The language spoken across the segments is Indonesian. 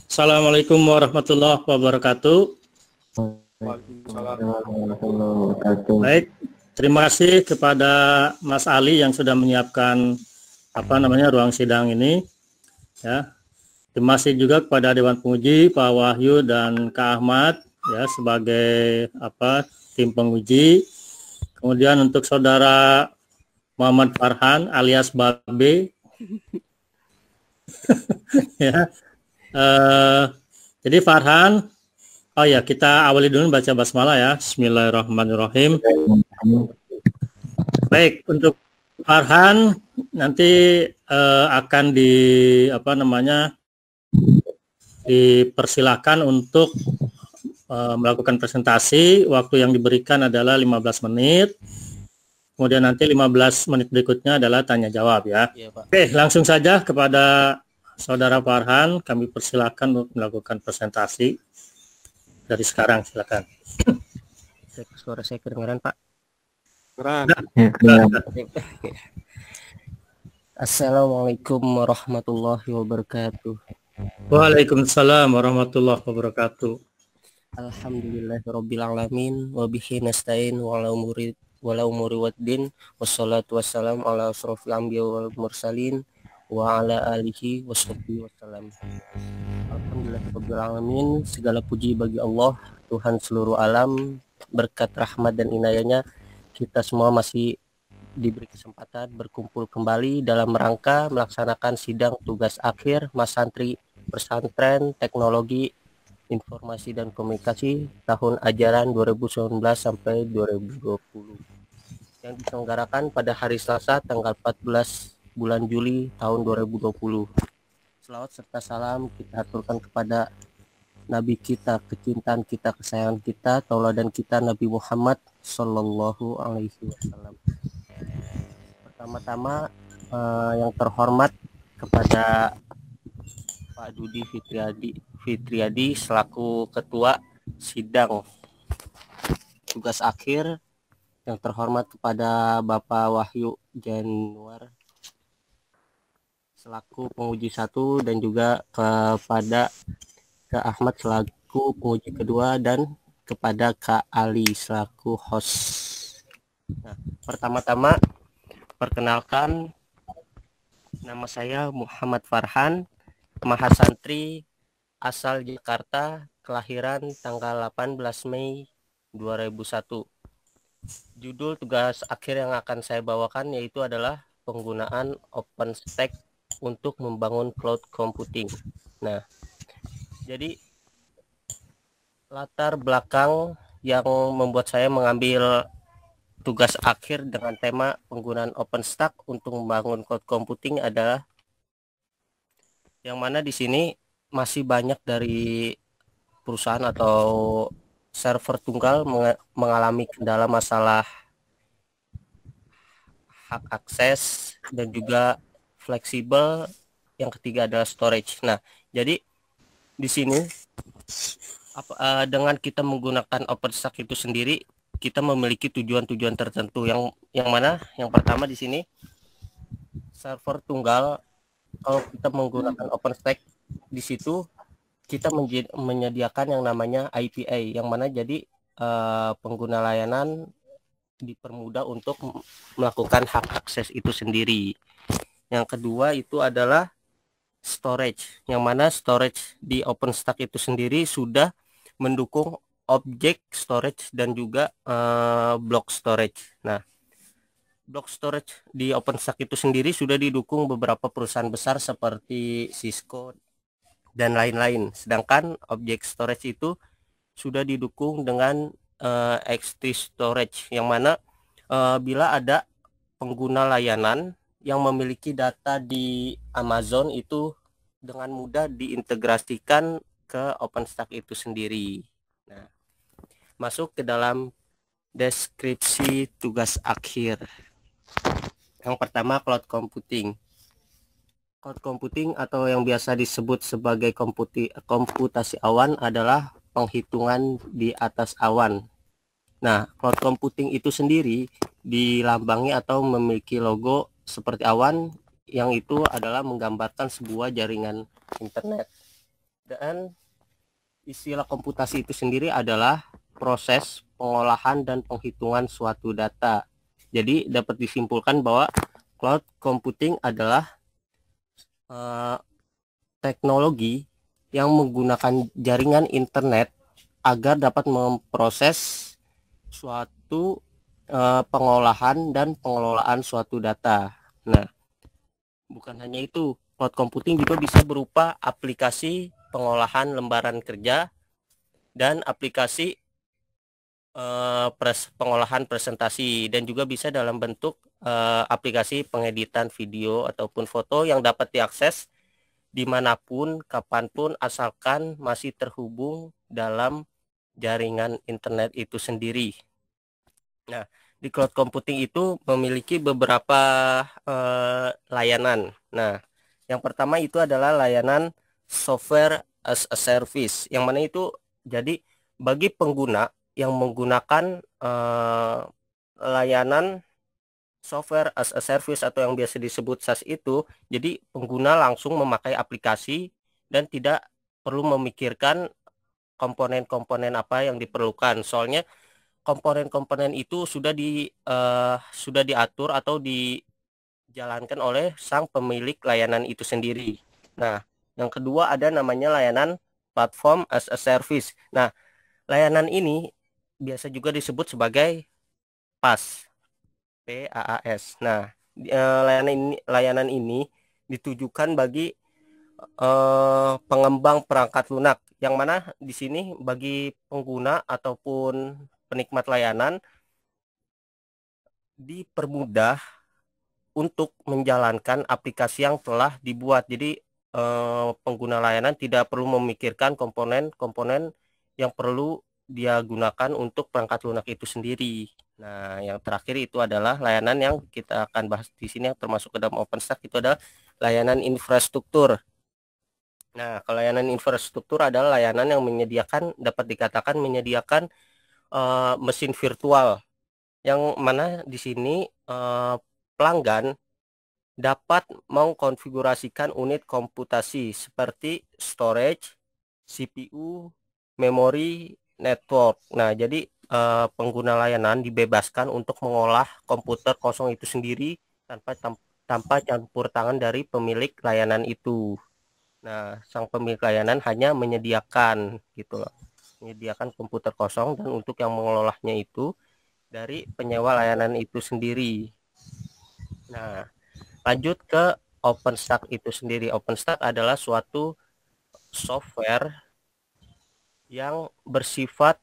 Assalamualaikum warahmatullahi wabarakatuh. Waalaikumsalam. Baik, terima kasih kepada Mas Ali yang sudah menyiapkan ruang sidang ini. Ya, terima kasih juga kepada Dewan Penguji Pak Wahyu dan Kak Ahmad ya sebagai tim penguji. Kemudian untuk saudara Muhammad Farhan alias Babe. Ya. Jadi Farhan, kita awali dulu baca basmalah ya. Bismillahirrahmanirrahim. Baik, untuk Farhan nanti akan dipersilakan untuk melakukan presentasi. Waktu yang diberikan adalah 15 menit. Kemudian nanti 15 menit berikutnya adalah tanya jawab ya. Iya, Pak. Oke, langsung saja kepada Saudara Farhan, kami persilakan untuk melakukan presentasi dari sekarang, silakan. Suara saya kedengaran, Pak? Keren. Assalamualaikum warahmatullahi wabarakatuh. Waalaikumsalam warahmatullahi wabarakatuh. Alhamdulillahirabbil alamin wa bihi nasta'in wala umuri waddin wassalatu wassalamu ala asrofil anbiya wal mursalin wa ala alihi washabbihi wassalam. Alhamdulillahirabbil alamin, segala puji bagi Allah, Tuhan seluruh alam. Berkat rahmat dan inayahnya kita semua masih diberi kesempatan berkumpul kembali dalam rangka melaksanakan sidang tugas akhir Mas Santri Pesantren Teknologi Informasi dan Komunikasi tahun ajaran 2019 sampai 2020 yang diselenggarakan pada hari Selasa tanggal 14 bulan Juli tahun 2020. Selawat serta salam kita aturkan kepada Nabi kita, kecintaan kita, kesayangan kita, tauladan kita Nabi Muhammad Sallallahu Alaihi Wasallam. Pertama-tama yang terhormat kepada Pak Dudi Fitriadi selaku Ketua Sidang Tugas Akhir, yang terhormat kepada Bapak Wahyu Januar selaku penguji 1, dan juga kepada Kak Ahmad selaku penguji kedua, dan kepada Kak Ali selaku host. Nah, pertama-tama perkenalkan, nama saya Muhammad Farhan, mahasantri asal Jakarta, kelahiran tanggal 18 Mei 2001. Judul tugas akhir yang akan saya bawakan yaitu adalah penggunaan OpenStack untuk membangun cloud computing. Nah, jadi latar belakang yang membuat saya mengambil tugas akhir dengan tema penggunaan OpenStack untuk membangun cloud computing adalah yang mana di sini masih banyak dari perusahaan atau server tunggal mengalami kendala masalah hak akses dan juga fleksibel. Yang ketiga adalah storage. Nah, jadi di sini dengan kita menggunakan OpenStack itu sendiri, kita memiliki tujuan-tujuan tertentu yang mana yang pertama di sini server tunggal. Kalau kita menggunakan OpenStack, di situ kita menyediakan yang namanya IPA, yang mana jadi pengguna layanan dipermudah untuk melakukan hak akses itu sendiri. Yang kedua itu adalah storage, yang mana storage di OpenStack itu sendiri sudah mendukung object storage dan juga block storage. Nah, block storage di OpenStack itu sendiri sudah didukung beberapa perusahaan besar seperti Cisco dan lain-lain. Sedangkan object storage itu sudah didukung dengan XT storage, yang mana bila ada pengguna layanan yang memiliki data di Amazon itu dengan mudah diintegrasikan ke OpenStack itu sendiri. Nah, masuk ke dalam deskripsi tugas akhir. Yang pertama, cloud computing. Cloud computing atau yang biasa disebut sebagai komputasi awan adalah penghitungan di atas awan. Nah, cloud computing itu sendiri dilambangi atau memiliki logo seperti awan, yang itu adalah menggambarkan sebuah jaringan internet. Dan istilah komputasi itu sendiri adalah proses pengolahan dan penghitungan suatu data. Jadi dapat disimpulkan bahwa cloud computing adalah teknologi yang menggunakan jaringan internet agar dapat memproses suatu pengolahan dan pengelolaan suatu data. Nah, bukan hanya itu, cloud computing juga bisa berupa aplikasi pengolahan lembaran kerja dan aplikasi pengolahan presentasi, dan juga bisa dalam bentuk aplikasi pengeditan video ataupun foto yang dapat diakses dimanapun, kapanpun, asalkan masih terhubung dalam jaringan internet itu sendiri. Nah, di cloud computing itu memiliki beberapa layanan. Nah, yang pertama itu adalah layanan software as a service, yang mana itu jadi bagi pengguna yang menggunakan layanan software as a service atau yang biasa disebut SaaS itu, jadi pengguna langsung memakai aplikasi dan tidak perlu memikirkan komponen-komponen apa yang diperlukan. Soalnya komponen-komponen itu sudah diatur atau dijalankan oleh sang pemilik layanan itu sendiri. Nah, yang kedua ada namanya layanan platform as a service. Nah, layanan ini biasa juga disebut sebagai PaaS. PaaS. Nah, layanan ini ditujukan bagi pengembang perangkat lunak, yang mana di sini bagi pengguna ataupun penikmat layanan dipermudah untuk menjalankan aplikasi yang telah dibuat. Jadi pengguna layanan tidak perlu memikirkan komponen-komponen yang perlu dia gunakan untuk perangkat lunak itu sendiri. Nah, yang terakhir itu adalah layanan yang kita akan bahas di sini yang termasuk ke dalam OpenStack, itu adalah layanan infrastruktur. Nah, kalau layanan infrastruktur adalah layanan yang dapat dikatakan menyediakan mesin virtual, yang mana di sini pelanggan dapat mengkonfigurasikan unit komputasi seperti storage, CPU, memori, network. Nah, jadi pengguna layanan dibebaskan untuk mengolah komputer kosong itu sendiri tanpa campur tangan dari pemilik layanan itu. Nah, sang pemilik layanan hanya menyediakan gitu loh. Menyediakan komputer kosong, dan untuk yang mengelolanya itu dari penyewa layanan itu sendiri. Nah, lanjut ke OpenStack itu sendiri. OpenStack adalah suatu software yang bersifat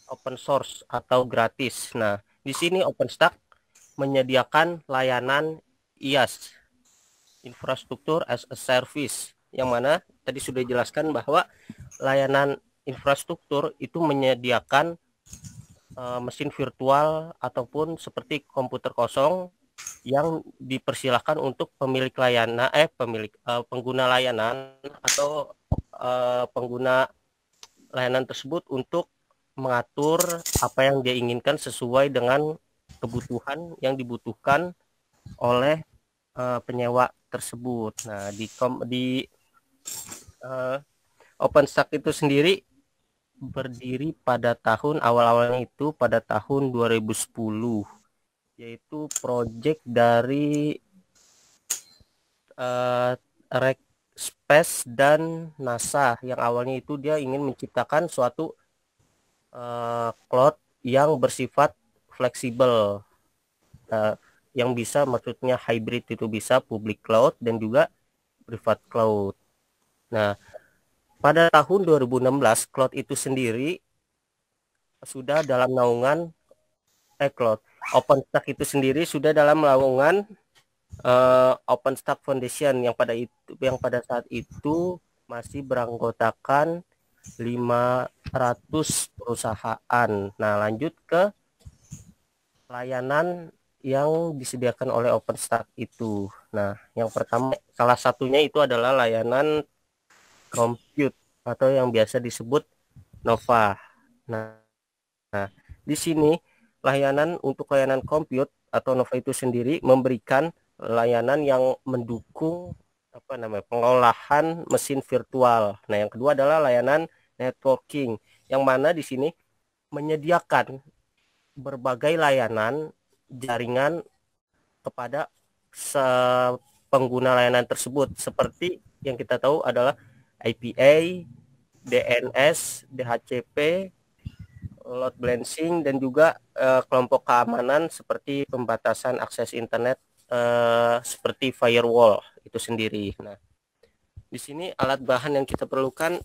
open source atau gratis. Nah, di sini OpenStack menyediakan layanan IaaS, infrastruktur as a service, yang mana tadi sudah dijelaskan bahwa layanan infrastruktur itu menyediakan mesin virtual ataupun seperti komputer kosong yang dipersilahkan untuk pengguna layanan atau pengguna layanan tersebut untuk mengatur apa yang dia inginkan sesuai dengan kebutuhan yang dibutuhkan oleh penyewa tersebut. Nah, di OpenStack itu sendiri berdiri pada awalnya itu pada tahun 2010, yaitu proyek dari Rackspace dan NASA, yang awalnya itu dia ingin menciptakan suatu cloud yang bersifat fleksibel, yang bisa, maksudnya hybrid, itu bisa public cloud dan juga private cloud. Nah, pada tahun 2016 cloud itu sendiri sudah dalam naungan cloud OpenStack itu sendiri sudah dalam naungan OpenStack Foundation, yang pada saat itu masih beranggotakan 500 perusahaan. Nah, lanjut ke layanan yang disediakan oleh OpenStack itu. Nah, yang pertama, salah satunya itu adalah layanan compute atau yang biasa disebut Nova. Nah, di sini untuk layanan compute atau Nova itu sendiri memberikan layanan yang mendukung pengolahan mesin virtual. Nah, yang kedua adalah layanan networking, yang mana di sini menyediakan berbagai layanan jaringan kepada pengguna layanan tersebut, seperti yang kita tahu adalah IPA, DNS, DHCP, load balancing, dan juga kelompok keamanan seperti pembatasan akses internet seperti firewall itu sendiri. Nah, di sini alat bahan yang kita perlukan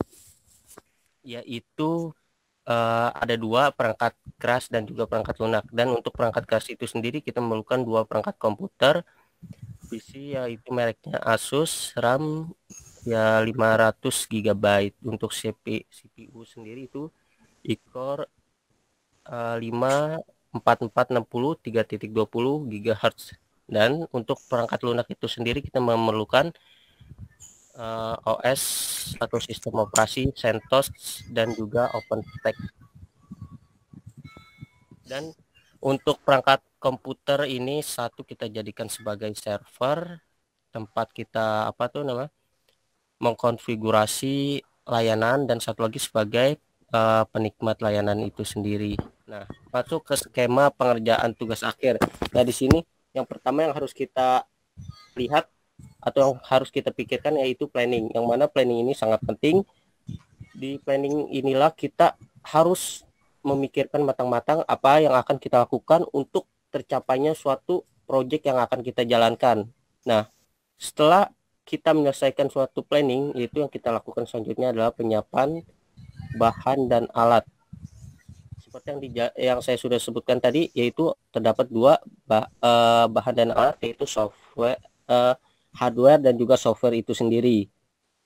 yaitu ada 2, perangkat keras dan juga perangkat lunak. Dan untuk perangkat keras itu sendiri kita memerlukan 2 perangkat komputer PC, yaitu mereknya Asus, RAM ya 500 GB. Untuk CPU sendiri itu i-Core 5 4460 3.20 GHz. Dan untuk perangkat lunak itu sendiri kita memerlukan OS atau sistem operasi CentOS dan juga OpenStack. Dan untuk perangkat komputer ini satu kita jadikan sebagai server, tempat kita mengkonfigurasi layanan, dan satu lagi sebagai penikmat layanan itu sendiri. Nah, masuk ke skema pengerjaan tugas akhir. Nah, di sini yang pertama yang harus kita lihat atau yang harus kita pikirkan yaitu planning, yang mana planning ini sangat penting. Di planning inilah kita harus memikirkan matang-matang apa yang akan kita lakukan untuk tercapainya suatu proyek yang akan kita jalankan. Nah, setelah kita menyelesaikan suatu planning, yaitu yang kita lakukan selanjutnya adalah penyiapan bahan dan alat. Seperti yang saya sudah sebutkan tadi, yaitu terdapat 2 bahan dan alat, yaitu software, hardware dan juga software itu sendiri.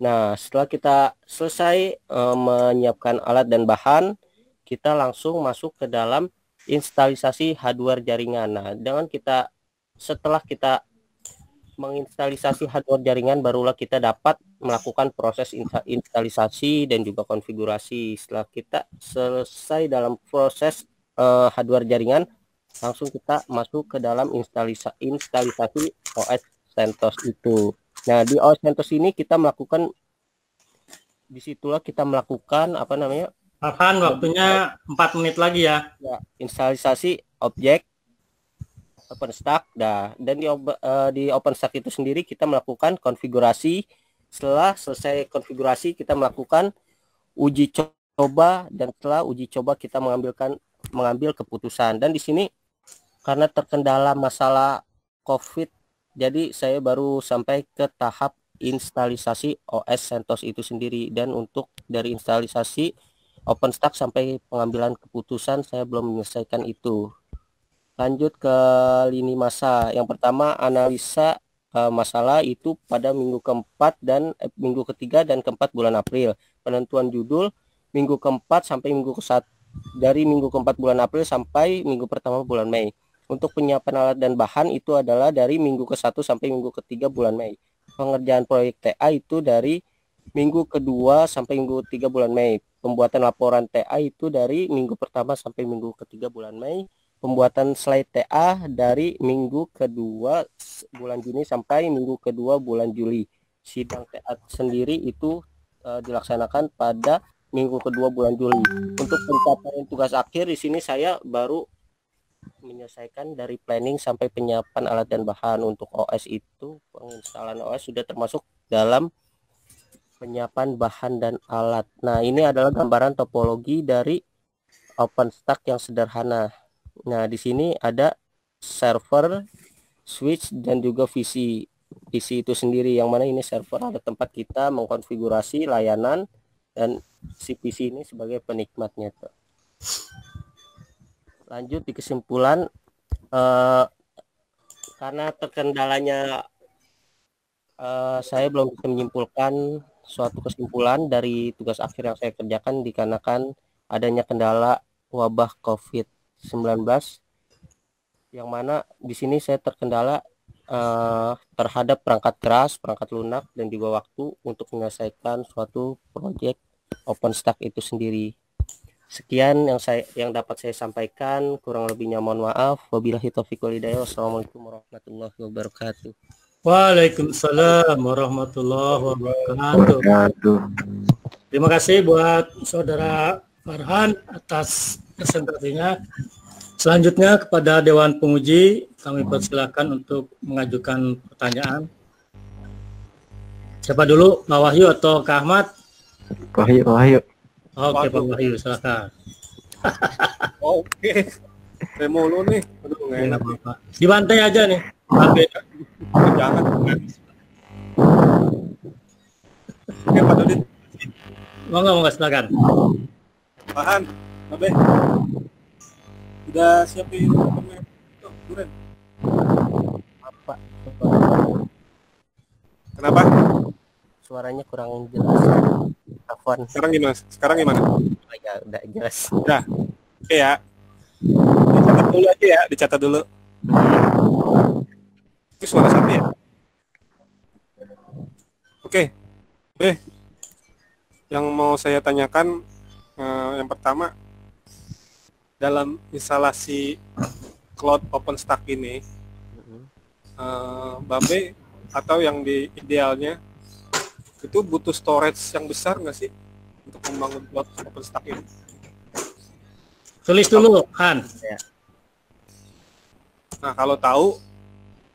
Nah, setelah kita selesai menyiapkan alat dan bahan, kita langsung masuk ke dalam instalisasi hardware jaringan. Nah, setelah kita menginstalisasi hardware jaringan, barulah kita dapat melakukan proses instalisasi dan juga konfigurasi. Setelah kita selesai dalam proses hardware jaringan, langsung kita masuk ke dalam instalisasi OS CentOS itu. Nah, di OS CentOS ini disitulah kita melakukan Farhan, waktunya 4 menit lagi ya. Instalisasi objek OpenStack. Dan di OpenStack itu sendiri kita melakukan konfigurasi. Setelah selesai konfigurasi, kita melakukan uji coba, dan setelah uji coba kita mengambil keputusan. Dan di sini karena terkendala masalah COVID, jadi saya baru sampai ke tahap instalisasi OS CentOS itu sendiri. Dan untuk dari instalisasi OpenStack sampai pengambilan keputusan saya belum menyelesaikan itu. Lanjut ke lini masa. Yang pertama, analisa masalah itu pada minggu keempat dan minggu ketiga dan keempat bulan April. Penentuan judul minggu keempat sampai minggu ke-1, dari minggu keempat bulan April sampai minggu pertama bulan Mei. Untuk penyiapan alat dan bahan itu adalah dari minggu ke-1 sampai minggu ketiga bulan Mei. Pengerjaan proyek TA itu dari minggu kedua sampai minggu ketiga bulan Mei. Pembuatan laporan TA itu dari minggu pertama sampai minggu ketiga bulan Mei. Pembuatan slide TA dari minggu kedua bulan Juni sampai minggu kedua bulan Juli. Sidang TA sendiri itu dilaksanakan pada minggu kedua bulan Juli. Untuk pencapaian tugas akhir di sini saya baru menyelesaikan dari planning sampai penyiapan alat dan bahan. Untuk OS itu, penginstalan OS sudah termasuk dalam penyiapan bahan dan alat. Nah, ini adalah gambaran topologi dari OpenStack yang sederhana. Nah, di sini ada server, switch, dan juga VC. VC itu sendiri, yang mana ini server ada tempat kita mengkonfigurasi layanan, dan si PC ini sebagai penikmatnya. Lanjut di kesimpulan, karena terkendalanya saya belum bisa menyimpulkan suatu kesimpulan dari tugas akhir yang saya kerjakan dikarenakan adanya kendala wabah COVID-19, yang mana di sini saya terkendala terhadap perangkat keras, perangkat lunak, dan juga waktu untuk menyelesaikan suatu proyek OpenStack itu sendiri. Sekian yang dapat saya sampaikan, kurang lebihnya mohon maaf. Wabillahi taufiq wal hidayah. Wassalamualaikum warahmatullahi wabarakatuh. Waalaikumsalam warahmatullahi wabarakatuh. Terima kasih buat Saudara Farhan atas presentasinya. Selanjutnya kepada Dewan Penguji, kami persilakan untuk mengajukan pertanyaan. Siapa dulu, Pak Wahyu atau Kak Ahmad? Pak Wahyu. Oke, Pak Wahyu, silakan. Oke. Saya mulu nih. Aduh, nggak enak. Dibantai aja nih. Jangan. Oke, Pak Dodit. Monggo, silakan. Tahan, Abe. Udah siapin itu, Duren. Apa? Kenapa? Suaranya kurang jelas. Telepon. Sekarang gimana? Ya, udah jelas. Udah. Oke ya. Dicatat dulu. Itu suara sapi ya? Oke. Yang mau saya tanyakan yang pertama, dalam instalasi cloud OpenStack ini, Babe atau yang di idealnya itu butuh storage yang besar nggak sih untuk membangun cloud OpenStack ini? Tulis dulu, Han. Nah, kalau tahu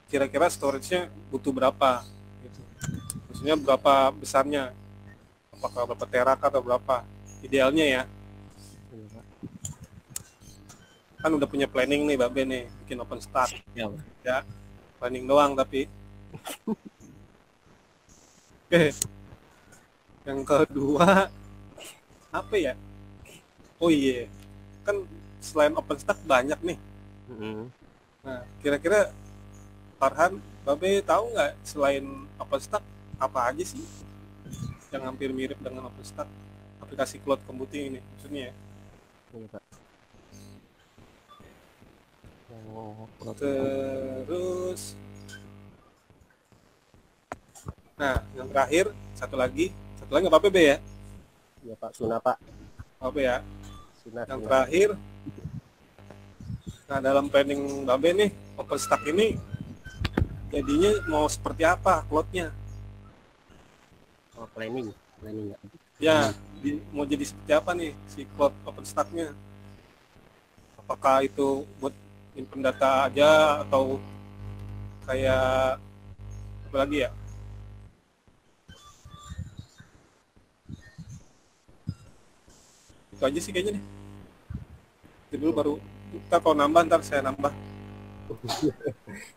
kira-kira storage-nya butuh berapa gitu. Maksudnya berapa besarnya? Apakah berapa terak atau berapa? Idealnya ya. Kan udah punya planning nih Babe nih, bikin OpenStack. Ya, planning doang tapi. Oke. Yang kedua, apa ya? Oh iya, kan selain OpenStack banyak nih. Nah, kira-kira Farhan, Babe tahu nggak selain OpenStack apa aja sih yang hampir mirip dengan OpenStack, aplikasi cloud computing ini maksudnya ya? Terus, nah yang terakhir satu lagi nggak apa-apa Be ya? Iya Pak, Suna Pak. Apa ya? Suna. Terakhir, nah dalam planning Babe nih OpenStack ini jadinya mau seperti apa cloud-nya? Oh, planning ya. Mau jadi seperti apa nih si cloud OpenStack-nya? Apakah itu buat nyimpen data aja atau kayak apa lagi ya? Itu aja sih kayaknya nih. Jadi dulu baru kita kalau nambah ntar saya nambah.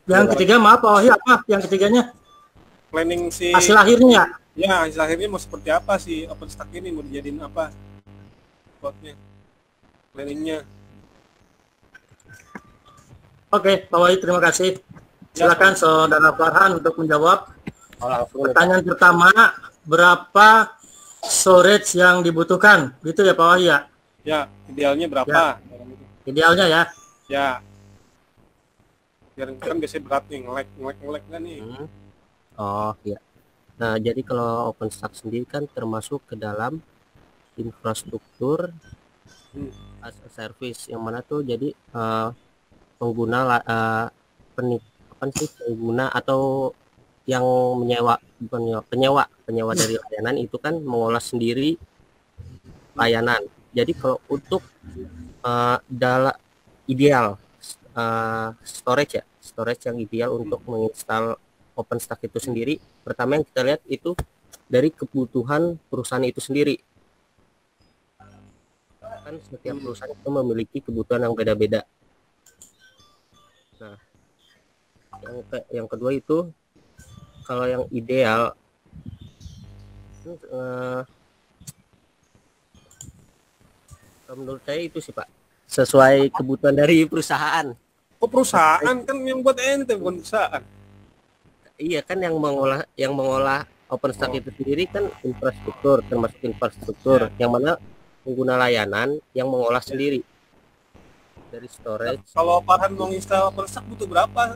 Yang ketiga maaf Pak Wahyu, apa yang ketiganya? Planning si hasil akhirnya. Ya, hasil akhirnya mau seperti apa sih OpenStack ini, mau dijadiin apa cloud-nya, planningnya. Oke, Pak Wahyu, terima kasih. Silakan Saudara Farhan untuk menjawab. Pertanyaan pertama, berapa storage yang dibutuhkan? Gitu ya Pak Wahyu ya? Ya, idealnya berapa? Ya. Idealnya ya? Ya. Biar kan biasanya berat nih, ngelek kan nih. Oh iya. Nah, jadi kalau OpenStack sendiri kan termasuk ke dalam infrastruktur as a service, yang mana tuh jadi pengguna pengguna atau yang penyewa dari layanan itu kan mengolah sendiri layanan. Jadi kalau untuk dalam ideal storage yang ideal untuk menginstal OpenStack itu sendiri, pertama yang kita lihat itu dari kebutuhan perusahaan itu sendiri. Kan setiap perusahaan itu memiliki kebutuhan yang beda-beda. Nah, yang kedua itu kalau yang ideal menurut saya itu sih Pak, sesuai kebutuhan dari perusahaan. Oh, perusahaan kan yang buat ente, bukan perusahaan. Iya kan, yang mengolah OpenStack itu sendiri kan infrastruktur, termasuk infrastruktur yang mana pengguna layanan yang mengolah sendiri dari storage. Kalau Farhan mau install OpenStack butuh berapa?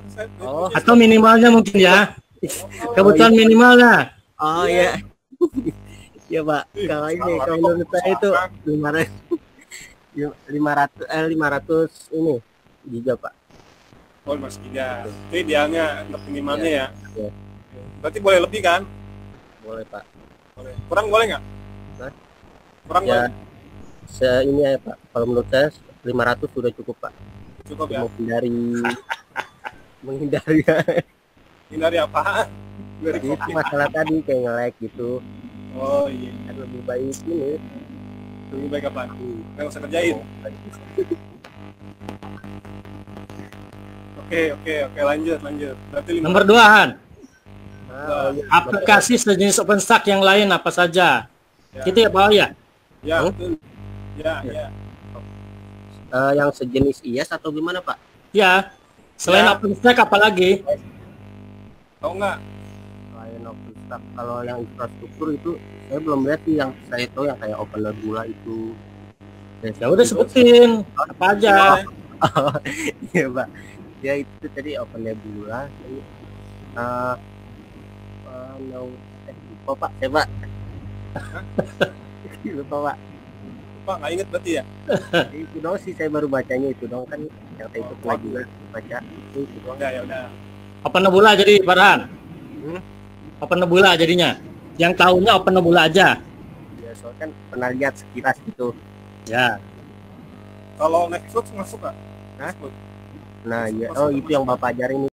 Atau minimalnya mungkin ya, kebutuhan minimalnya. Oh iya. Ya Pak, kalau ini kalau menurut saya itu 500 ini giga Pak. Oh, Mas Giga. Itu idealnya untuk minimalnya ya. Berarti boleh lebih kan? Boleh Pak. Boleh. Kurang boleh nggak? Hah? Kurang Ya, boleh? ini ya Pak. Kalau menurut saya 500 sudah cukup Pak. Cukup ya? Menghindari Hindari apa? Dari itu kopi. masalah tadi kayak nge-lag gitu. Oh iya. Kan lebih baik ini. Lebih baik apa? Nggak usah kerjain. Oke, lanjut. Berarti Nomor 2 Han, Nah, aplikasi sejenis OpenStack yang lain apa saja? Ya. Gitu ya Pak ya? Ya, Hmm? betul. Ya. yang sejenis IaaS atau gimana Pak? Ya. Selain Ya. OpenStack apa lagi? Tahu nggak? Selain OpenStack, kalau yang infrastruktur itu saya belum lihat sih. Yang saya tahu yang kayak OpenNebula itu. Ya udah sebutin apa aja. Iya Pak. Ya itu tadi OpenNebula. Lupa Pak, saya Pak. Lupa Pak. Pak nggak inget berarti ya? Itu dong sih, saya baru bacanya itu dong kan. Yang saya itu pernah juga baca itu doang. Ya udah. OpenNebula jadi Farhan. Hmm? OpenNebula jadinya. Yang tahunya OpenNebula aja. Ya soalnya kan pernah lihat sekilas gitu. Ya. Kalau Nextcloud masuk nggak? Hah? Nextcloud. Nah ya, Masuk, itu yang Bapak ajarin